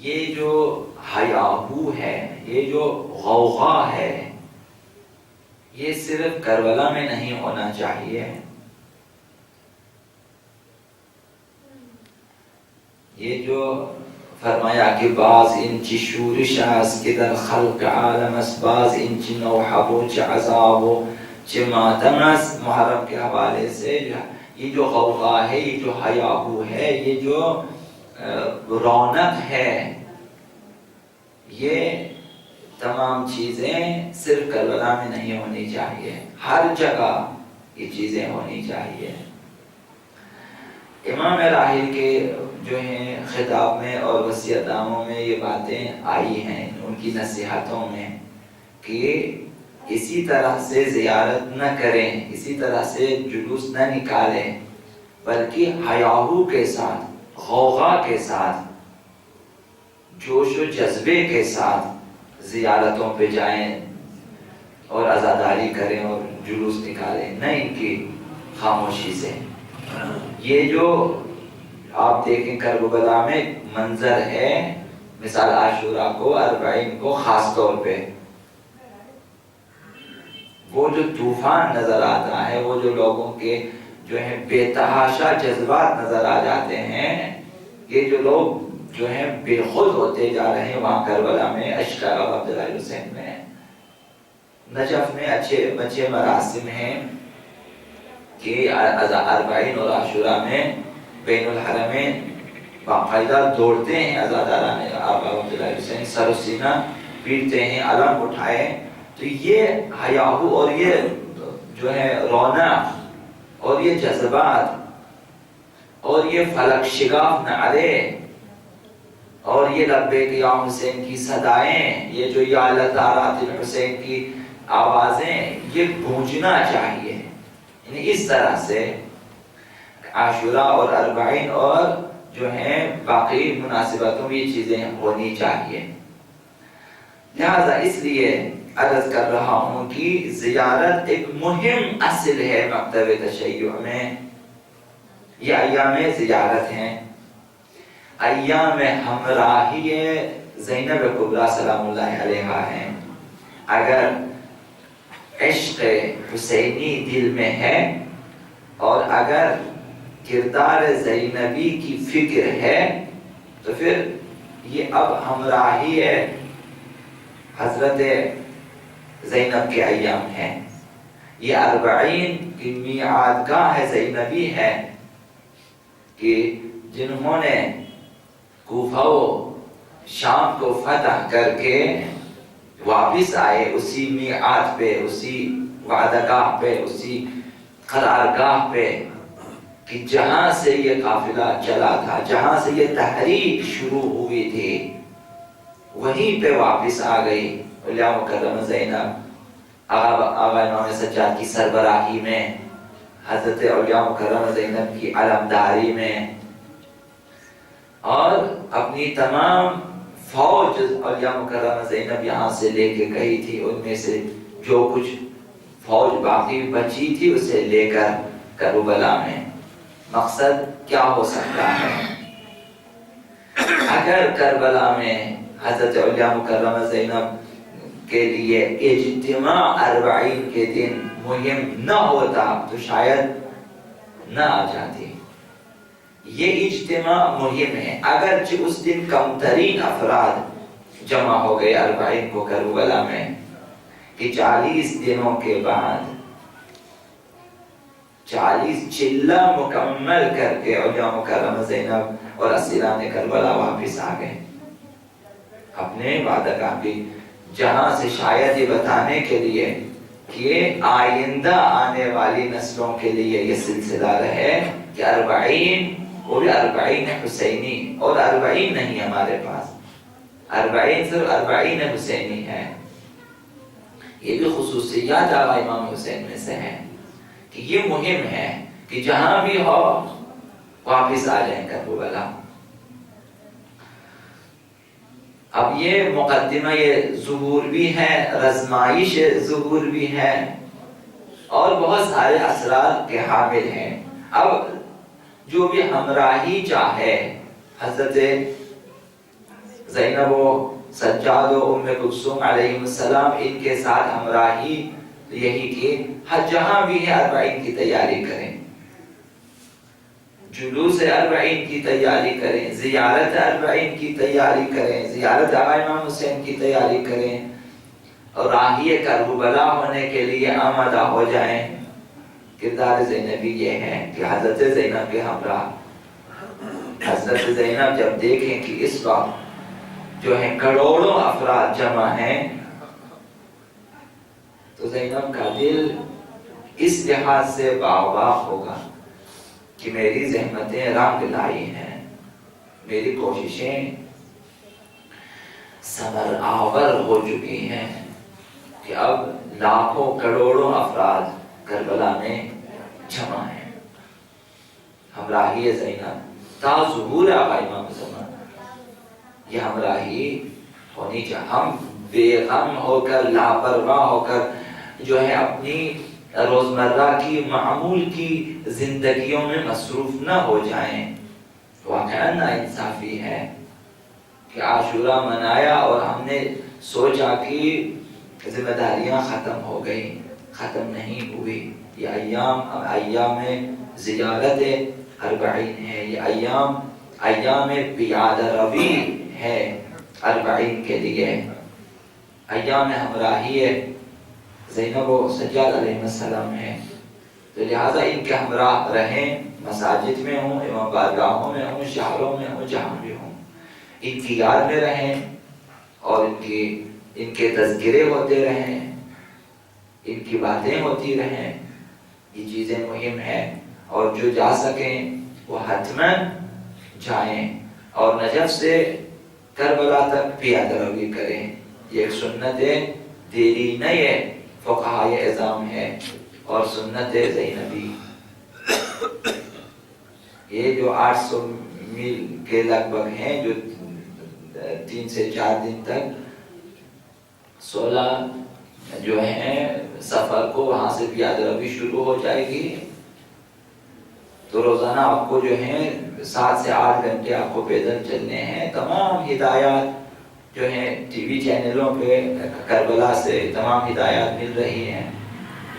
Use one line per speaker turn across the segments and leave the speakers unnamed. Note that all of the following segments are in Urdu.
یہ جو ہیاہو ہے، یہ جو غوغا ہے، یہ صرف کربلا میں نہیں ہونا چاہیے. یہ جو فرمایا کہ بعض انچی شورش است که در خلق عالم است، بعض انچی نوحب و چه عذاب و چه ماتم است، محرم کے حوالے سے یہ جو غوغا ہے، یہ جو ہیاہو ہے، یہ جو رونق ہے، یہ تمام چیزیں صرف کربلا میں نہیں ہونی چاہیے، ہر جگہ یہ چیزیں ہونی چاہیے. امام راحل کے جو ہیں خطاب میں اور وصیت ناموں میں یہ باتیں آئی ہیں، ان کی نصیحتوں میں، کہ اسی طرح سے زیارت نہ کریں، اسی طرح سے جلوس نہ نکالیں، بلکہ ہیاہو کے ساتھ، غوغا کے ساتھ، جوش و جذبے کے ساتھ زیارتوں پہ جائیں اور عزاداری کریں اور جلوس نکالیں، نہ ان کی خاموشی سے. یہ جو آپ دیکھیں کربلا میں منظر ہے، مثال عاشورہ کو، اربعین کو خاص طور پہ، وہ جو طوفان نظر آتا ہے، وہ جو لوگوں کے جو ہیں بے تحاشا جذبات نظر آ جاتے ہیں، یہ جو لوگ جو ہیں بے خود ہوتے جا رہے ہیں وہاں کربلا میں، اشکار اور عبداللہ حسین میں. نجف میں اچھے مراسم ہیں کہ اربعین اور عاشورہ میں بین الحرمین باقاعدہ دوڑتے ہیں عزاداران آبا عبداللہ حسین، سر و سینہ پیٹتے ہیں، علم اٹھائے. تو یہ ہیاہو اور یہ جو ہے رونق اور یہ جذبات اور یہ فلک شگاف نعرے اور یہ لبیک یا حسین کی صدائیں، یہ جو یا لطارات الحسین کی آوازیں، یہ گونجنا چاہیے. یعنی اس طرح سے عاشورہ اور اربعین اور جو ہیں باقی مناسبتوں میں یہ چیزیں ہونی چاہیے. لہذا اس لیے عرض کر رہا ہوں کہ زیارت ایک مہم اصل ہے مکتب تشیع میں. یہ ایام زیارت ہیں، ایام ہمراہی زینب کبریٰ سلام اللہ علیہا ہیں. اگر عشق حسینی دل میں ہے اور اگر کردار زینبی کی فکر ہے تو پھر یہ اب ہمراہی حضرت زینب کے ایام ہیں. یہ اربعین کی میعاد گاہ زینبی ہے کہ جنہوں نے کوفہ و شام کو فتح کر کے واپس آئے اسی میعاد پہ، اسی وعدہ گاہ پہ، اسی قرارگاہ پہ، کہ جہاں سے یہ قافلہ چلا تھا، جہاں سے یہ تحریک شروع ہوئی تھی، وہیں پہ واپس آ گئی. اولیاء مکرمہ زینب آغا امام سجاد کی سربراہی میں، حضرت اولیاء مکرمہ زینب کی علمداری میں، اور اپنی تمام فوج اولیاء مکرمہ زینب یہاں سے لے کے گئی تھی. ان میں سے جو کچھ فوج باقی بچی تھی اسے لے کر کربلا میں. مقصد کیا ہو سکتا ہے؟ اگر کربلا میں حضرت اولیاء مکرمہ زینب کے لیے اجتماع اربعین کے دن مہم نہ ہوتا تو شاید نہ آ جاتی. یہ اجتماع مہم ہے، اگرچہ اس دن کم ترین افراد جمع ہو گئے اربعین کو کربلا میں، کہ 40 دنوں کے بعد 40 چلہ مکمل کر کے اولیاء مکرمہ زینب اور اسیران کربلا واپس آ گئے اپنے وعدہ گاہ بھی، جہاں سے شاید یہ بتانے کے لیے کہ آئندہ آنے والی نسلوں کے لیے یہ سلسلہ رہے کہ اربعین، وہ بھی اربعین حسینی، اور اربعین نہیں ہمارے پاس، اربعین صرف اربعین حسینی ہے. یہ بھی خصوصیات آقا امام حسین میں سے ہیں کہ یہ مہم ہے کہ جہاں بھی ہو واپس آ جائیں کربلا. اب یہ مقدمہ، یہ ظہور بھی ہے، رزمائش ظہور بھی ہے، اور بہت سارے اسرار کے حامل ہیں. اب جو بھی ہمراہی چاہے حضرت زینب و سجاد و ام کلثوم علیہ السلام ان کے ساتھ ہمراہی یہی کہ ہر جہاں بھی ہے 40 کی تیاری کریں، جلوس 40 کی تیاری کریں، زیارت 40 کی تیاری کریں، زیارت آقا امام حسین کی تیاری کریں، اور راہی کربلا ہونے کے لیے آمادہ ہو جائیں۔ کردار زینبی یہ ہے کہ حضرت زینب کے ہمراہ حضرت زینب جب دیکھیں کہ اس وقت جو ہے کروڑوں افراد جمع ہیں، تو زینب کا دل اس لحاظ سے باغ ہوگا کہ میری زحمتیں رنگ لائی ہیں، میری کوششیں ثمر آور ہو چکی ہیں کہ اب لاکھوں کروڑوں افراد کربلا میں جمع ہیں۔ ہمراہی زینب تا ظہور آقا امام زمان، یہ ہمراہی ہونی چاہیے۔ ہم بے غم ہو کر، لاپرواہ ہو کر جو ہے اپنی روزمرہ کی معمول کی زندگیوں میں مصروف نہ ہو جائیں۔ واقعا ناانصافی ہے کہ عاشورہ منایا اور ہم نے سوچا کہ ذمہ داریاں ختم ہو گئی، ختم نہیں ہوئی۔ یہ ایام زیارت 40 ہے، یہ ایام پیادہ روی ہے 40 کے لیے، ایام ہمراہی زینب و سجاد علیہ السلام ہے۔ تو لہذا ان کے ہمراہ رہیں، مساجد میں ہوں، امام بارگاہوں میں ہوں، شہروں میں ہوں، جہاں بھی ہوں، ان کی یاد میں رہیں اور ان کے تذکرے ہوتے رہیں، ان کی باتیں ہوتی رہیں۔ یہ چیزیں مہم ہیں، اور جو جا سکیں وہ حتماً جائیں اور نجف سے کربلا تک پیادہ روی کریں۔ یہ ایک سنت دیری نہیں فقہائے اعظام ہے اور سنت زینبی۔ یہ جو 800 میل کے لگ بھگ ہیں، جو 3 سے 4 دن تک 16 جو ہیں سفر کو وہاں سے پیادہ روی شروع ہو جائے گی، تو روزانہ آپ کو جو ہے 7 سے 8 گھنٹے آپ کو پیدل چلنے ہیں۔ تمام ہدایات جو ہیں ٹی وی چینلوں پہ کربلا سے تمام ہدایات مل رہی ہیں،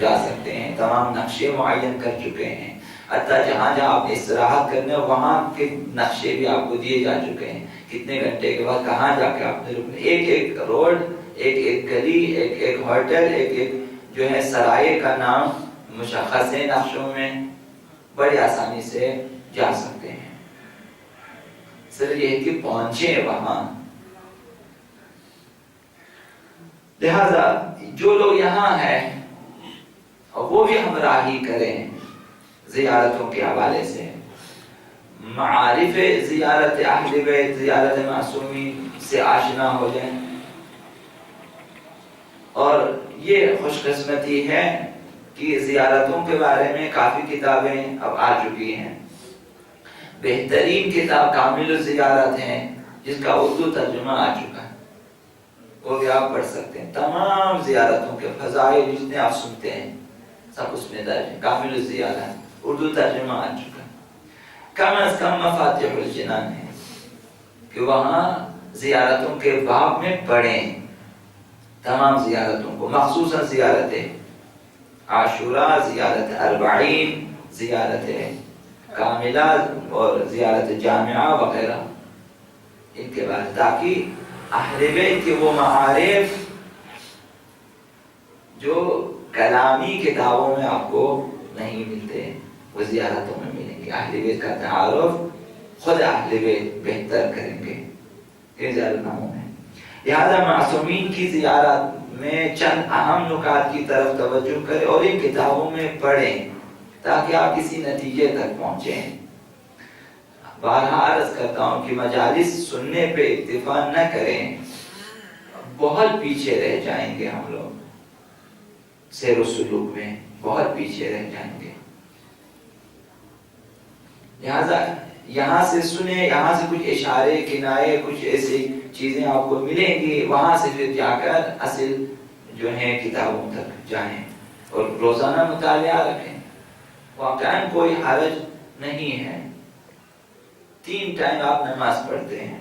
جا سکتے ہیں، تمام نقشے معین کر چکے ہیں، حتیٰ جہاں جہاں آپ نے استراحت کرنے وہاں کے نقشے بھی آپ کو دیے جا چکے ہیں، کتنے گھنٹے کے بعد کہاں جا کے آپ نے رکنا، ایک روڈ، ایک گلی، ایک ہوٹل، ایک جو ہے سرائے کا نام مشخص ہے نقشوں میں، بڑی آسانی سے جا سکتے ہیں۔ صرف یہ کہ پہنچے وہاں۔ لہذا جو لوگ یہاں ہیں وہ بھی ہمراہی کریں زیارتوں کے حوالے سے، معارف زیارت اہل بیت، زیارت معصومین سے آشنا ہو جائیں۔ اور یہ خوش قسمتی ہے کہ زیارتوں کے بارے میں کافی کتابیں اب آ چکی ہیں۔ بہترین کتاب کامل الزیارت ہے، جس کا اردو ترجمہ آ چکا ہے، وہ بھی آپ پڑھ سکتے ہیں۔ تمام زیارتوں کے فضائل جتنے آپ سنتے ہیں سب اس میں درج ہے۔ کامل الزیارت اردو ترجمہ آ چکا ہے۔ کم از کم مفاتیح الجنان ہے کہ وہاں زیارتوں کے باب میں پڑھیں تمام زیارتوں کو، مخصوصاً زیارت عاشورہ، زیارت 40، زیارت کاملہ اور زیارت جامعہ وغیرہ، ان کے بعد، تاکہ اہل بیت کے وہ معارف جو کلامی کتابوں میں آپ کو نہیں ملتے وہ زیارتوں میں ملیں گے۔ اہل بیت کا تعارف خود اہل بیت بہتر کریں گے ان زیارتوں میں۔ لہذا معصومین کی زیارت میں چند اہم نکات کی طرف توجہ کریں اور ان کتابوں میں پڑھیں تاکہ آپ کسی نتیجے تک پہنچیں۔ بارہا عرض کرتا ہوں کہ مجالس سننے پہ اکتفا نہ کریں، بہت پیچھے رہ جائیں گے ہم لوگ، سیر و سلوک میں بہت پیچھے رہ جائیں گے۔ لہذا یہاں سے سنیں، یہاں سے کچھ اشارے کنائے، کچھ ایسی چیزیں آپ کو ملیں گی، وہاں سے پھر جا کر اصل جو ہے کتابوں تک جائیں اور روزانہ مطالعہ رکھیں۔ واقعاً کوئی حرج نہیں ہے، 3 ٹائم آپ نماز پڑھتے ہیں،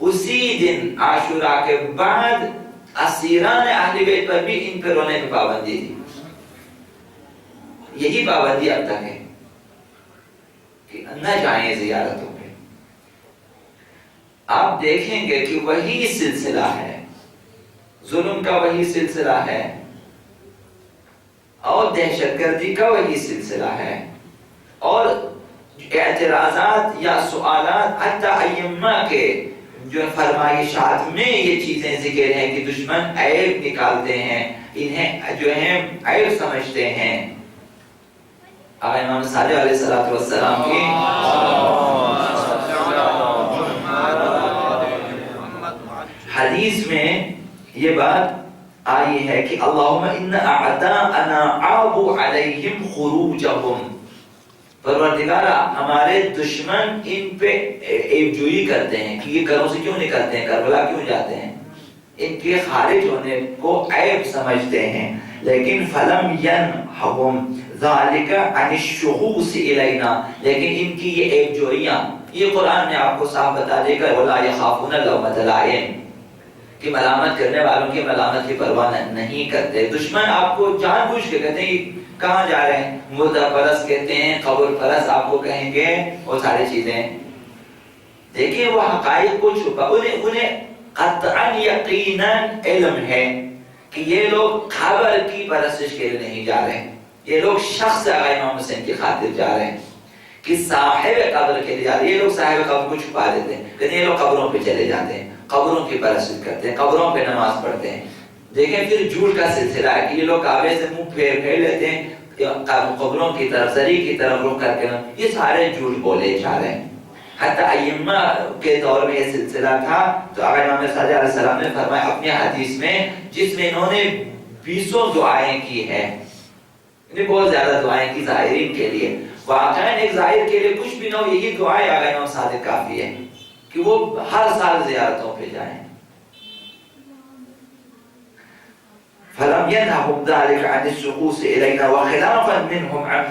اسی دن عاشورہ کے بعد اسیران اہل بیت پر بھی ان پہ رونے کی پابندی تھی. یہی پابندی اب تک ہے کہ نہ جائیں زیارتوں پہ. آپ دیکھیں گے کہ وہی سلسلہ ہے، ظلم کا وہی سلسلہ ہے اور دہشت گردی کا وہی سلسلہ ہے، اور اعتراضات یا سوالات حتی ائمہ کے جو فرمائشات میں یہ چیزیں ذکر ہیں کہ دشمن عیب نکالتے ہیں، انہیں جو ہے عیب سمجھتے ہیں. آقا امام صادق علیہ السلام کی حدیث میں یہ بات آئی ہے کہ اللہم ان اعداءنا عابوا علیہم خروجہم، پروردگارہ ہمارے دشمن ان پہ عیب جوئی کرتے ہیں کہ یہ گھروں سے کیوں نکلتے ہیں، کربلا کیوں جاتے ہیں، ان کے خارج ہونے کو عیب سمجھتے ہیں. لیکن فلم ینہم ذالک عن الشخوص الینا، لیکن ان کی یہ عیب جوئیاں یہ قرآن نے آپ کو صاف بتا دے کر ولا یخافون لومۃ لائم کہ ملامت کرنے والوں کی ملامت کی پرواہ نہیں کرتے. دشمن آپ کو جان بوجھ کے کہتے ہیں کہاں جا رہے ہیں، مردہ پرست کہتے ہیں، قبر پرست آپ کو کہیں گے، وہ ساری چیزیں. دیکھیں وہ حقائق کو چھپا، انہیں قطعاً یقیناً علم ہے کہ یہ لوگ قبر کی پرستش کے لیے نہیں جا رہے ہیں، یہ لوگ شخص آقا امام حسین کی خاطر جا رہے ہیں کہ صاحب قبر کے لیے جا رہے ہیں. یہ لوگ صاحب قبر کو چھپا دیتے ہیں، کہتے ہیں یہ لوگ قبروں پہ چلے جاتے ہیں، قبروں کی پرستش کرتے ہیں، قبروں پہ نماز پڑھتے ہیں. دیکھیں پھر جھوٹ کا سلسلہ ہے کہ یہ لوگ کعبے سے منہ پھیر لیتے ہیں، قبروں کی طرف زری کی طرف رخ کر کے، یہ سارے جھوٹ بولے جا رہے ہیں. حتی ائمہ کے دور میں یہ سلسلہ تھا. تو آقا امام صادق علیہ السلام نے فرمایا اپنی حدیث میں، جس میں انہوں نے 20 دعائیں کی ہیں، انہیں بہت زیادہ دعائیں کی ظاہرین کے لیے، واقعاً ایک ظاہر کے لیے کچھ بھی نہ ہو یہی دعائیں آقا امام صادق کافی ہے کہ وہ ہر سال زیارتوں پہ جائیں. فلم ينههم ذلك عن الشخوص إلينا وخلافا منهم عن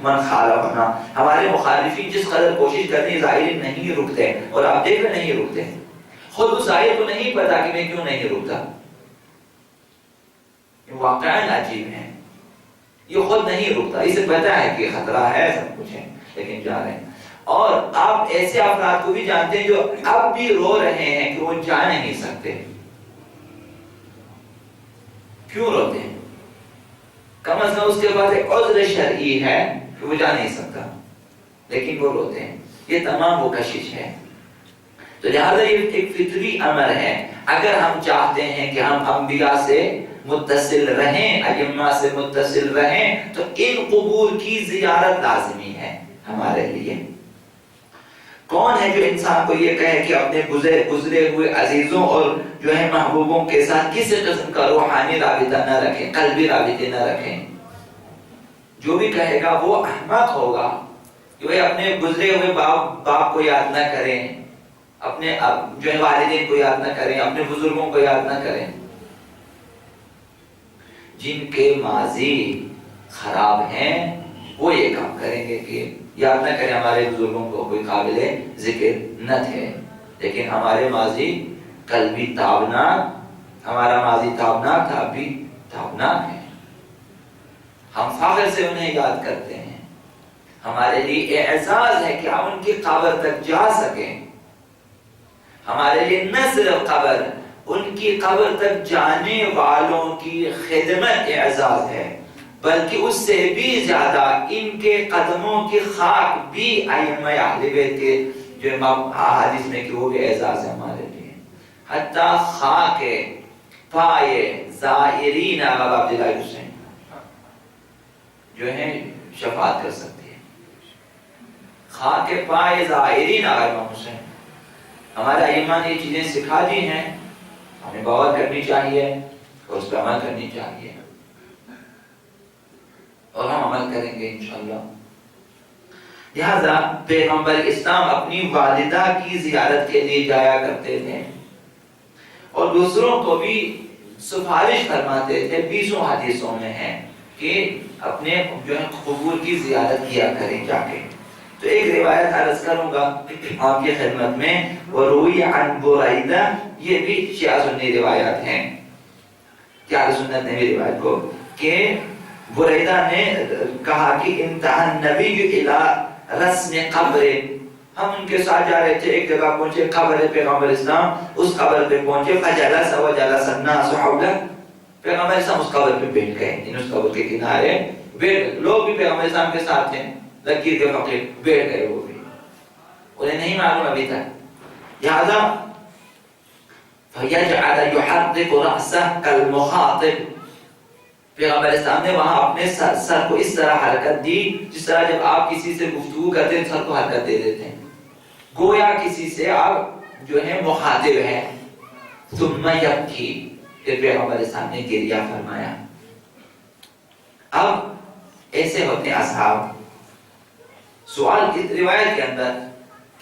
من خالفنا. ہمارے مخالفین جس قدر کوشش کرتے ہیں ظاہرین نہیں رکتے، اور آپ دیکھ رہے نہیں رکتے، خود اس ظاہر کو نہیں پتا کہ میں کیوں نہیں رکتا. یہ واقعاً عجیب ہے، یہ خود نہیں رکتا، اسے پتا ہے کہ خطرہ ہے، سب کچھ ہے، لیکن جا رہے ہیں. اور آپ ایسے افراد کو بھی جانتے ہیں جو اب بھی رو رہے ہیں کہ وہ جا نہیں سکتے. کیوں روتے ہیں؟ کم از کم اس کے پاس ایک عذر شرعی ہے کہ وہ جا نہیں سکتا، لیکن وہ روتے ہیں. یہ تمام وہ کشش ہے. تو لہذا یہ ایک فطری امر ہے. اگر ہم چاہتے ہیں کہ ہم انبیاء سے متصل رہیں، ائمہ سے متصل رہیں، تو ان قبور کی زیارت لازمی ہے ہمارے لیے. کون ہے جو انسان کو یہ کہے کہ اپنے گزرے ہوئے عزیزوں اور جو ہے محبوبوں کے ساتھ کسی قسم کا روحانی رابطہ نہ رکھیں، قلبی رابطے نہ رکھیں؟ جو بھی کہے گا وہ احمق ہوگا کہ وہ اپنے گزرے ہوئے باپ کو یاد نہ کریں، اپنے جو ہے والدین کو یاد نہ کریں، اپنے بزرگوں کو یاد نہ کریں. جن کے ماضی خراب ہیں وہ یہ کام کریں گے کہ یاد نہ کریں ہمارے بزرگوں کو کوئی قابل ذکر نہ تھے، لیکن ہمارے ماضی کل بھی تابناک، ہمارا ماضی تابناک تھا، اب بھی تابناک ہے. ہم فخر سے انہیں یاد کرتے ہیں. ہمارے لیے اعزاز ہے کہ ہم ان کی قبر تک جا سکیں. ہمارے لیے نہ صرف قبر، ان کی قبر تک جانے والوں کی خدمت اعزاز ہے، بلکہ اس سے بھی زیادہ ان کے قدموں کی خاک بھی ائمہ اہل بیت کے جو حدیث میں کہ وہ بھی اعزاز ہے ہمارے لیے. حتیٰ خاک پائے زائرین آقا عبداللہ حسین جو ہے شفاعت کر سکتی ہے. خاک پائے زائرین آقا امام حسین. ہمارے ائمہ نے یہ چیزیں سکھا دی ہیں، ہمیں غور کرنی چاہیے اور اس پر عمل کرنی چاہیے، اور ہم عمل کریں گے انشاءاللہ. لہذا پیغمبر اسلام اپنی والدہ کی زیارت کے لیے جایا کرتے تھے اور دوسروں کو بھی سفارش فرماتے تھے. 20 حدیثوں میں ہے کہ اپنے جو ہے قبور کی زیارت کیا کریں جا کے. تو ایک روایت عرض کروں گا آپ کی خدمت میں، وروی عن بریدہ، یہ بھی شیعہ سنی روایات ہیں کہ اہل سنت نے بھی روایت کو کہ بریدہ نے کہا کہ انتہا النبی الی رسم قبر، ہم ان کے ساتھ جا رہے تھے، ایک جگہ پہنچے قبر پیغمبر اسلام، اس قبر پہ پہنچے، فجلس وجلس الناس حولہ، پیغمبر اسلام اس قبر پہ بیٹھ گئے، اس قبر کے کنارے بیٹھ، لوگ بھی پیغمبر اسلام کے ساتھ تھے، لکیر کے فقیر بیٹھ گئے، وہ بھی انہیں نہیں معلوم ابھی تک، لہذا فَيَجْعَلَ يُحَرِّكُ رَأْسَهُ كَالْمُخَاطِبِ، پیغمبر اسلام نے وہاں اپنے سر کو اس طرح حرکت دی جس طرح جب آپ کسی سے گفتگو کرتے ہیں سر کو حرکت دے دیتے ہیں، گویا کسی سے آپ جو ہے مخاطب ہیں. ثم یبکی، پھر پیغمبر اسلام نے گریہ فرمایا. اب ایسے ہوتے ہیں اصحاب. سوال اس روایت کے اندر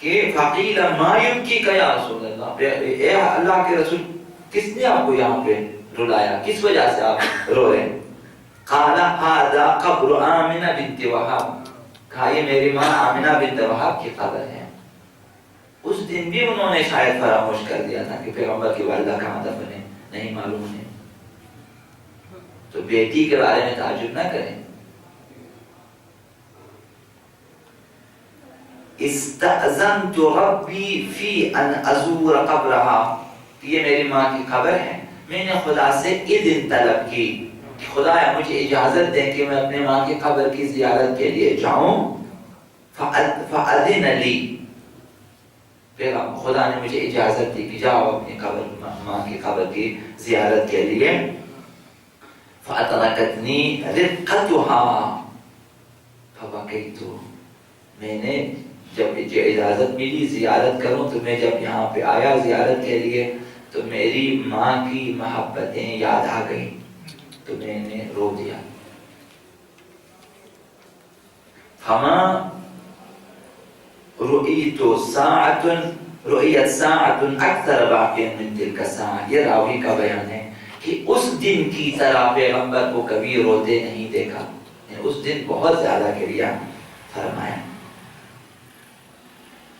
کہ فقیل ما یبکیک یا رسول اللہ، اے اللہ کے رسول کس نے آپ کو یہاں پہ رلایا، کس وجہ سے آپ رو رہے ہیں؟ قال هذا قبر آمنہ بنت وہب، کہا یہ میری ماں آمنہ بنت وہب کی قبر ہے. اس دن بھی انہوں نے شاید فراموش کر دیا تھا کہ پیغمبر کی والدہ کہاں دفن ہے، نہیں معلوم ہے. تو بیٹی کے بارے میں تعجب نہ کریں. استأذنت ربی فی ان ازور قبرها، یہ میری ماں کی قبر ہے، میں نے خدا سے اذن طلب کی کہ خدایا مجھے اجازت دیں کہ میں اپنے ماں کی قبر کی زیارت کے لیے جاؤں. فأذن لی، خدا نے مجھے اجازت دی کہ جاؤ اپنی قبر، ماں کی قبر کی زیارت کے لیے. فأدرکتنی رقتها فبکیت، میں نے جب مجھے اجازت ملی زیارت کروں تو میں جب یہاں پہ آیا زیارت کے لیے تو میری ماں کی محبتیں یاد آ گئی تو میں نے رو دیا. فما رؤیت ساعت اکثر باقی من تلک الساعة، یہ راوی کا بیان ہے کہ اس دن کی طرح پیغمبر کو کبھی روتے نہیں دیکھا، اس دن بہت زیادہ گریہ فرمایا.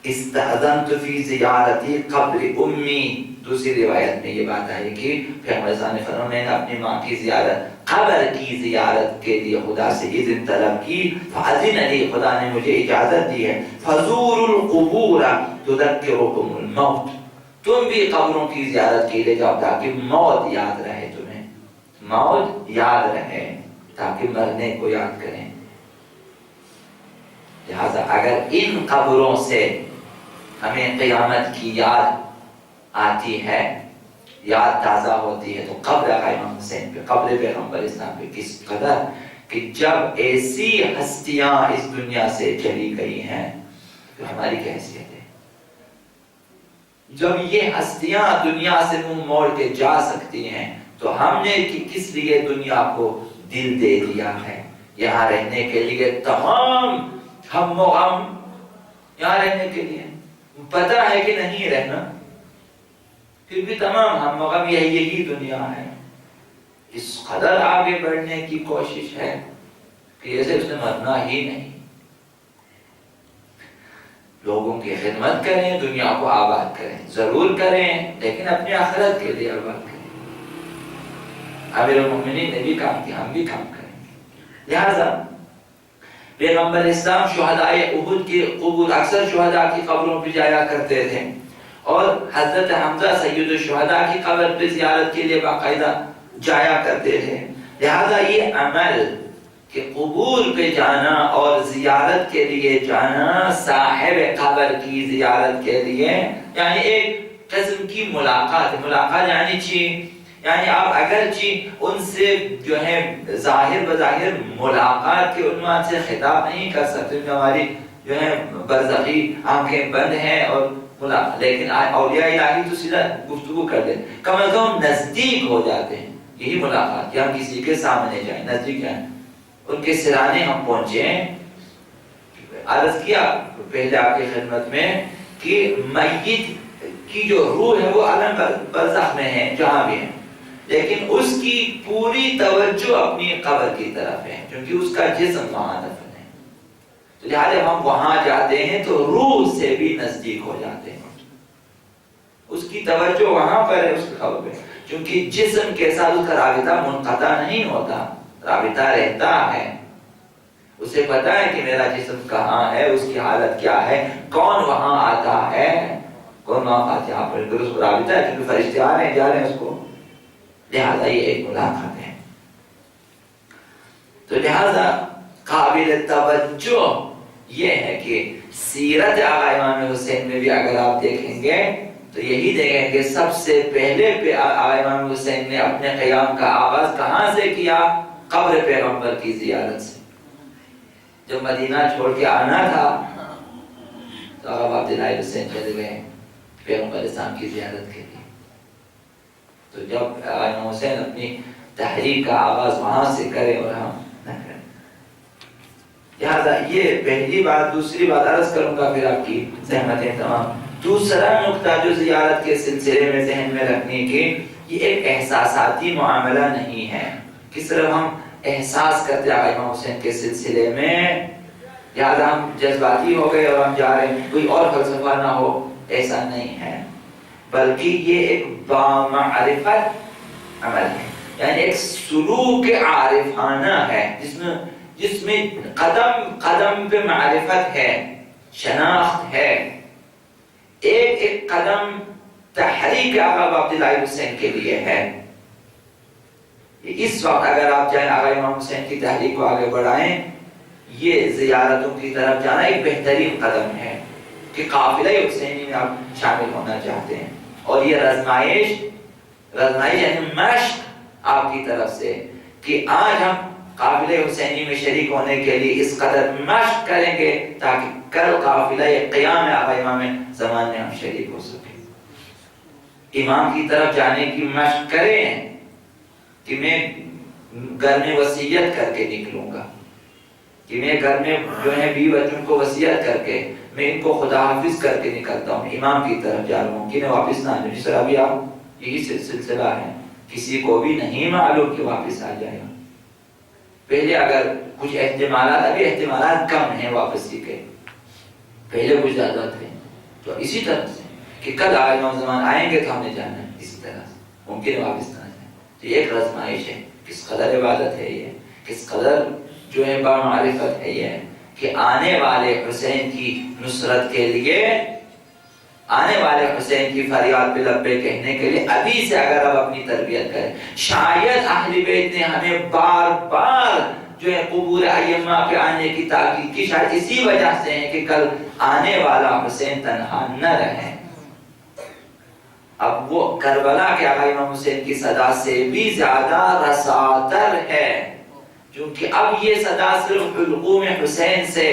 استأذنت فی زیارتی قبر امی، دوسری روایت میں یہ بات آئی کہ پیغمبر صلی اللہ علیہ وسلم نے اپنی ماں کی زیارت، قبر کی زیارت کے لیے خدا سے اذن طلب کی. فأذن لی، خدا نے مجھے اجازت دی ہے. فزوروا القبور تذکرکم الموت، تم بھی قبروں کی زیارت کے لیے جاؤ تاکہ موت یاد رہے، تمہیں موت یاد رہے تاکہ مرنے کو یاد کریں. لہذا اگر ان قبروں سے ہمیں قیامت کی یاد آتی ہے، یاد تازہ ہوتی ہے، تو قبر امام حسین پہ، قبر پیغمبر اسلام پہ کس قدر کہ جب ایسی ہستیاں اس دنیا سے چلی گئی ہیں تو ہماری کیا حیثیت ہے؟ جب یہ ہستیاں دنیا سے منہ موڑ کے جا سکتی ہیں تو ہم نے کس لیے دنیا کو دل دے دیا ہے؟ یہاں رہنے کے لیے تمام ہم و غم، یہاں رہنے کے لیے پتہ ہے کہ نہیں رہنا، پھر بھی تمام ہم و غم یہی دنیا ہے. اس قدر آگے بڑھنے کی کوشش ہے کہ جیسے اس نے مرنا ہی نہیں. لوگوں کی خدمت کریں، دنیا کو آباد کریں، ضرور کریں، لیکن اپنی آخرت کے لیے آباد کریں. امیر المومنین نے بھی کام کیا، ہم بھی کام کریں. لہذا پیغمبر اسلام شہدائے احد کے قبور، اکثر شہداء کی قبروں پہ جایا کرتے تھے، اور حضرت حمزہ سید الشہداء کی قبر پہ زیارت کے لیے باقاعدہ جایا کرتے تھے. لہذا یہ عمل کہ قبور پہ جانا اور زیارت کے لیے جانا، صاحب قبر کی زیارت کے لیے، یعنی ایک قسم کی ملاقات یعنی یعنی آپ اگرچہ ان سے جو ہے ظاہر بظاہر ملاقات کے عنوان سے خطاب نہیں کر سکتے، ہماری جو ہے برزخی آنکھیں بند ہیں اور لیکن اولیاء الہی تو سیدھا گفتگو کر دیں، کم از کم نزدیک ہو جاتے ہیں. یہی ملاقات کہ ہم کسی کے سامنے جائیں، نزدیک جائیں، ان کے سرانے ہم پہنچیں. عرض کیا پہلے آپ کی خدمت میں کہ میت کی جو روح ہے وہ عالم برزخ میں ہے، جہاں بھی ہے، لیکن اس کی پوری توجہ اپنی قبر کی طرف ہے کیونکہ اس کا جسم وہاں دفن ہے. تو لہٰذا جب ہم وہاں جاتے ہیں تو روح سے بھی نزدیک ہو جاتے ہیں، اس کی توجہ وہاں پر ہے، اس کی خبر پہ، کیونکہ جسم کے ساتھ اس کا رابطہ منقطع نہیں ہوتا، رابطہ رہتا ہے، اسے پتا ہے کہ میرا جسم کہاں ہے، اس کی حالت کیا ہے، کون وہاں آتا ہے، کون وہاں فاتحہ پڑھ کر اس کو رابطہ ہے، کیونکہ فرشتے آ رہے ہیں جا رہے ہیں اس کو، لہذا یہ ایک ملاقات ہے۔ تو لہذا قابل توجہ یہ ہے کہ سیرت آقا امام حسین میں بھی اگر آپ دیکھیں گے تو یہی دیکھیں کہ سب سے پہلے آقا امام حسین نے اپنے قیام کا آغاز کہاں سے کیا؟ قبر پیغمبر کی زیارت سے۔ جب مدینہ چھوڑ کے آنا تھا تو آقا عبداللہ حسین چلے گئے پیغمبر اسلام کی زیارت کے لیے۔ تو جب آقا امام حسین اپنی تحریک کا آغاز وہاں سے کرے اور ہم نہ کریں، لہذا یہ پہلی بات۔ دوسری بات عرض کروں گا پھر آپ کی زحمتیں تمام۔ دوسرا نقطہ جو زیارت کے سلسلے میں ذہن میں رکھنے کے، یہ ایک احساساتی معاملہ نہیں ہے کہ صرف ہم احساس کرتے آقا امام حسین کے سلسلے میں، لہذا ہم جذباتی ہو گئے اور ہم جا رہے ہیں، کوئی اور فلسفہ نہ ہو، ایسا نہیں ہے، بلکہ یہ ایک بامعرفت عمل ہے، یعنی ایک سلوک عارفانہ ہے جس میں قدم قدم پہ معرفت ہے، شناخت ہے، ایک ایک قدم تحریک آقا عبداللہ حسین کے لیے ہے۔ اس وقت اگر آپ چاہیں آقا امام حسین کی تحریک کو آگے بڑھائیں، یہ زیارتوں کی طرف جانا ایک بہترین قدم ہے کہ قافلہ حسینی میں آپ شامل ہونا چاہتے ہیں، اور یہ رزمائش یعنی مشق آپ کی طرف سے کہ آج ہم قافلہ حسینی میں شریک ہونے کے لیے اس قدر مشق کریں گے تاکہ کل قافلہ قیام آقا امام زمان میں ہم شریک ہو سکیں۔ امام کی طرف جانے کی مشق کریں کہ میں گھر میں وصیت کر کے نکلوں گا، کہ میں گھر میں جو ہے بیوی بچوں کو وصیت کر کے میں ان کو خدا حافظ کر کے نکلتا ہوں، امام کی طرف جا رہا ہوں کہ میں واپس نہ آجاؤں۔ جس طرح ابھی آپ یہی سلسلہ ہے، کسی کو بھی نہیں معلوم کہ واپس آ جائے گا۔ پہلے اگر کچھ احتمالات، ابھی احتمالات کم ہیں واپسی کے، پہلے کچھ زیادہ تھے، تو اسی طرح سے کہ کل آئے نوجوان آئیں گے تو ہم نے جانا ہے، اسی طرح سے ممکن ہے واپس نہ جائیں۔ تو یہ ایک رزمائش ہے، کس قدر عبادت ہے یہ، کس قدر جو ہے بامعرفت ہے یہ، کہ آنے والے حسین کی نصرت کے لیے، آنے والے حسین کی فریاد پہ لبے کہنے کے لیے ابھی سے اگر آپ اپنی تربیت کریں۔ شاید اہل بیت نے ہمیں بار بار جو ہے قبور ائمہ پہ آنے کی تاکید کی، شاید اسی وجہ سے ہے کہ کل آنے والا حسین تنہا نہ رہے۔ اب وہ کربلا کے آقا امام حسین کی صدا سے بھی زیادہ رساتر ہے، کیونکہ اب یہ صدا صرف حلقوم حسین سے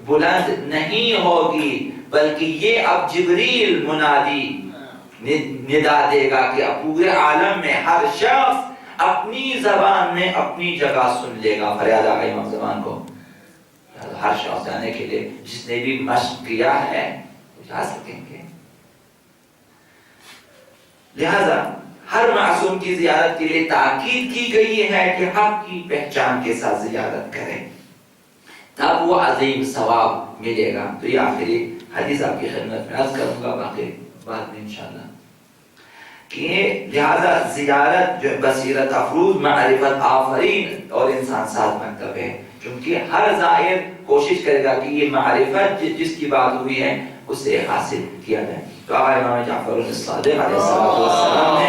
بلند نہیں ہوگی، بلکہ یہ اب جبریل منادی ندا دے گا کہ اب پورے عالم میں ہر شخص اپنی زبان میں اپنی جگہ سن لے گا فریاد آقا امام زمان کو۔ ہر شخص جانے کے لیے جس نے بھی مشق کیا ہے وہ جا سکیں گے۔ لہذا ہر معصوم کی زیارت کے لیے تاکید کی گئی ہے کہ حق کی پہچان کے ساتھ زیارت کریں، تب وہ عظیم ثواب ملے گا۔ تو یہ آخری حدیث آپ کی خدمت میں عرض کروں گا، باقی بعد میں انشاءاللہ، کہ لہذا زیارت جو بصیرت افروز، معرفت آفرین اور انسان ساز مکتب ہے، کیونکہ ہر زائر کوشش کرے گا کہ یہ معرفت جس کی بات ہوئی ہے اسے حاصل کیا جائے۔ تو آقا امام جعفر الصادق علیہ السلام نے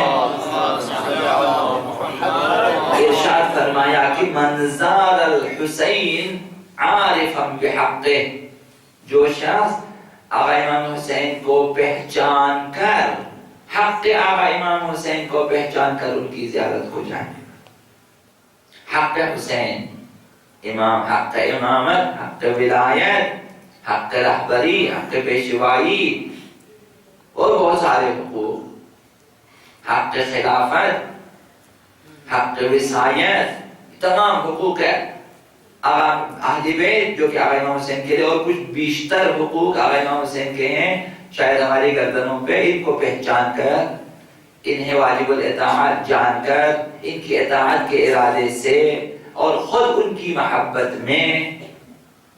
ارشاد فرمایا کہ من زار الحسین عارفا بحقہ، جو شخص آقا امام حسین کو پہچان کر، حق آقا امام حسین کو پہچان کر ان کی زیارت کو جائے۔ حق حسین، امام، حق امامت، حق ولایت، حق رہبری، حق پیشوائی اور بہت سارے حقوق، حق خلافت، حق وصایت، تمام حقوق اہل بیت جو کہ آقا امام حسین کے لیے، اور کچھ بیشتر حقوق آقا امام حسین کے ہیں شاید ہماری گردنوں پہ، ان کو پہچان کر، انہیں واجب الاطاعت جان کر، ان کی اطاعت کے ارادے سے اور خود ان کی محبت میں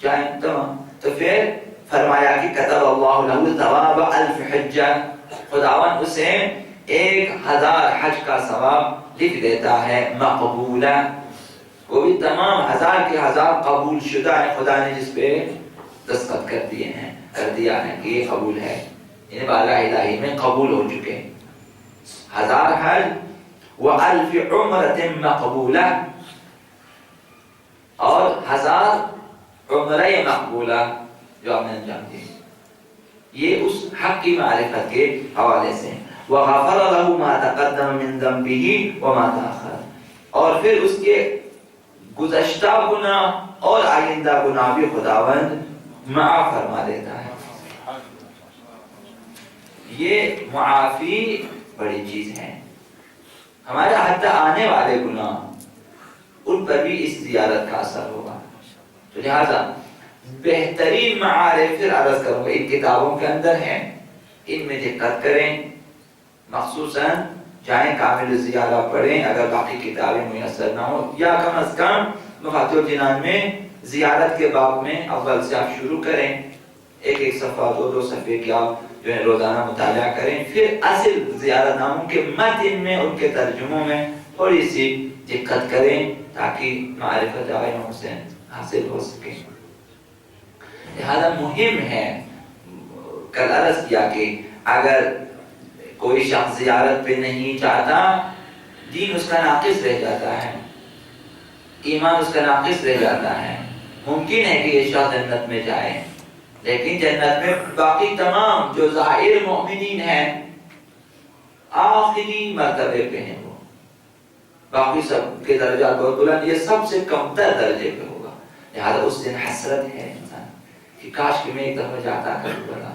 جائیں تمام. تو پھر فرمایا کہ کتب اللہ لہ ثواب 1000 حجہ، خداوند اسے 1000 حج کا ثواب لکھ دیتا ہے مقبولہ. وہ بھی تمام 1000 کے 1000 قبول شدہ ہیں، خدا نے جس پہ دستخط کر دیے ہیں، کر دیا ہے کہ یہ قبول ہے، یعنی بارگاہ الہی میں قبول ہو چکے. 1000 حج و1000 عمرۃ مقبولہ، اور 1000 عمرہ مقبولہ جو آپ نے انجام دی. یہ اس حق کی معرفت کے حوالے سے. وغفر له ما تقدم من ذنبه وما تأخر، اور پھر اس کے گزشتہ گناہ اور آئندہ گناہ بھی خداوند معاف فرما دیتا ہے. یہ معافی بڑی چیز ہے. ہمارے حتی آنے والے گناہ ان پر بھی اس زیارت کا اثر ہوگا. تو لہذا بہترین معارف پھر عرض کروں گا ان کتابوں کے اندر ہیں، ان میں دقت کریں، مخصوصاً جائیں کامل زیارہ پڑھیں اگر باقی کتابیں میسر نہ ہو، یا کم از کم مفاتیح الجنان میں زیارت کے باب میں اول سے آپ شروع کریں، ایک صفحہ 2 صفحے کی آپ جو ہے روزانہ مطالعہ کریں. پھر اصل زیارت ناموں کے متن میں ان کے ترجموں میں تھوڑی سی دقت کریں تاکہ معرفت آقا امام حسین حاصل ہو سکے. لہذا مہم ہے، کل عرض کیا کہ اگر کوئی شخص زیارت پہ نہیں چاہتا، دین اس کا ناقص رہ جاتا ہے، ایمان اس کا ناقص رہ جاتا ہے. ممکن ہے کہ یہ شخص جنت میں جائے، لیکن جنت میں باقی تمام جو ظاہر مومنین ہیں آخری مرتبے پہ ہیں، وہ باقی سب کے درجات بہت بلند، یہ سب سے کم تر درجے پہ ہوگا. لہذا اس دن حسرت ہے انسان کہ کاش کہ میں ایک دفعہ جاتا کربلا،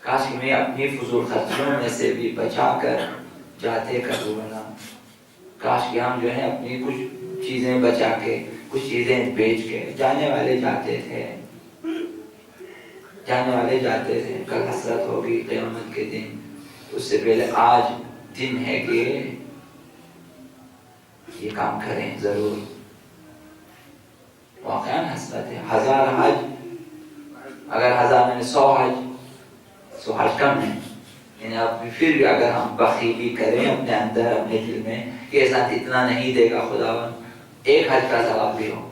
کاش کہ میں اپنی فضول خرچیوں میں سے بھی بچا کر جاتے کربلا، کاش کہ ہم جو ہے اپنی کچھ چیزیں بچا کے، کچھ چیزیں بیچ کے. جانے والے جاتے تھے، جانے والے جاتے تھے. کل حسرت ہوگی قیامت کے دن. اس سے پہلے آج دن ہے کہ یہ کام کریں ضرور. واقعاً حسرت ہے. 1000 حج، اگر 1000 میں 100 حج، 100 حج کم ہے، یعنی اب پھر بھی اگر ہم بخیلی کریں اپنے اندر اپنے دل میں کہ ایسا اتنا نہیں دے گا خداوند، ایک حج کا ثواب بھی ہو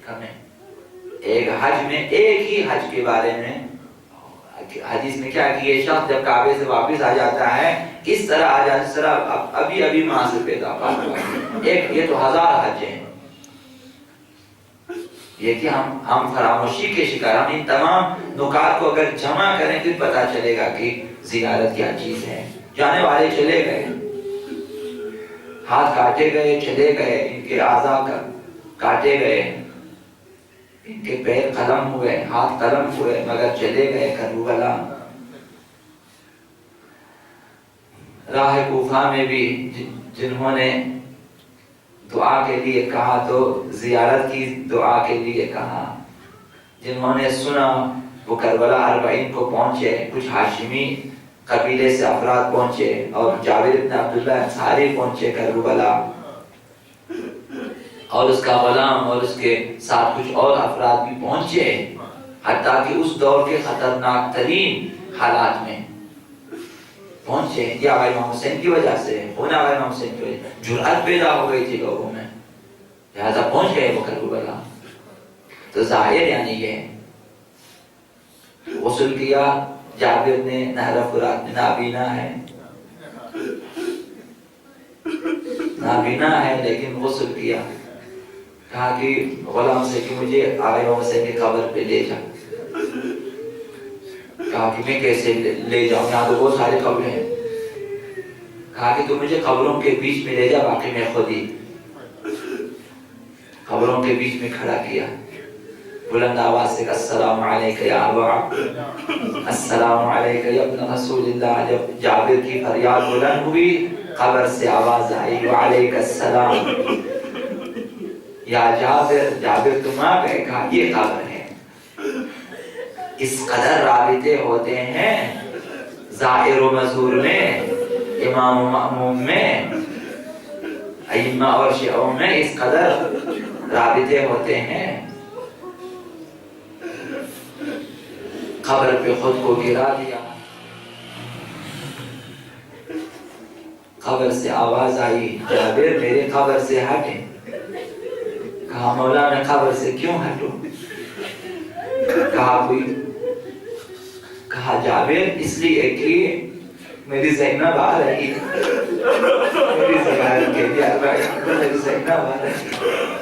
کم ہے. ایک حج میں، ایک ہی حج کے بارے میں حدیث میں کیا کہ یہ شخص جب کعبے سے واپس آ جاتا ہے اس طرح آ جاتا ہے اس طرح ابھی ماں سے پیدا ہوا. ایک یہ تو 1000 حج ہیں. یہ کہ ہم فراموشی کے شکار. ہم ان تمام نکات کو اگر جمع کریں پھر پتا چلے گا کہ زیارت کیا چیز ہے. جانے والے چلے گئے، ہاتھ کاٹے گئے، چلے گئے، ان کے اعضاء کاٹے گئے، ان کے پیر قلم ہوئے، ہاتھ قلم ہوئے، مگر چلے گئے کربلا. راہ کوفہ میں بھی جنہوں نے دعا کے لیے کہا تو زیارت کی دعا کے لیے کہا. جنہوں نے سنا وہ کربلا 40 کو پہنچے. کچھ ہاشمی قبیلے سے افراد پہنچے اور جابر بن عبداللہ انصاری پہنچے کربلا، اور اس کا غلام اور اس کے ساتھ کچھ اور افراد بھی پہنچے، حتیٰ کہ اس دور کے خطرناک ترین حالات میں پہنچے. یہ آقا امام حسین کی وجہ سے، ہونا آقا امام حسین کی وجہ سے جرأت پیدا ہو گئی تھی لوگوں میں، لہذا پہنچ گئے وہ کربلا. تو ظاہر یعنی یہ غسل کیا جابر نے نہر فرات میں، نابینا ہے، نابینا ہے لیکن غسل کیا. کہا کہ غلام سے کہ مجھے آقا امام حسین کی قبر پہ لے جا. کہا کہ میں کیسے لے جاؤں، یہاں تو بہت سارے قبریں ہیں. کہا کہ تو مجھے قبروں کے بیچ میں لے جا، باقی میں خود ہی. قبروں کے بیچ میں کھڑا کیا، بلند آواز سے السلام علیکہ یا ابا عبد، السلام علیکہ یا ابن رسول اللہ. جب جابر کی فریاد بلند ہوئی قبر سے آواز آئی وعلیکہ السلام یا جابر. جابر تم آ گئے. کہا یہ قبر ہے. اس قدر رابطے ہوتے ہیں زائر و مزور میں، امام و مأموم میں، ائمہ اور شیعوں میں اس قدر رابطے ہوتے ہیں. قبر پہ خود کو گرا دیا. قبر سے آواز آئی جابر میرے قبر سے ہٹے. کہا مولا میں قبر سے کیوں ہٹوں؟ کہا جابر اس لیے کہ میری زینب آ رہی ہے. میری زینب آ رہی ہے.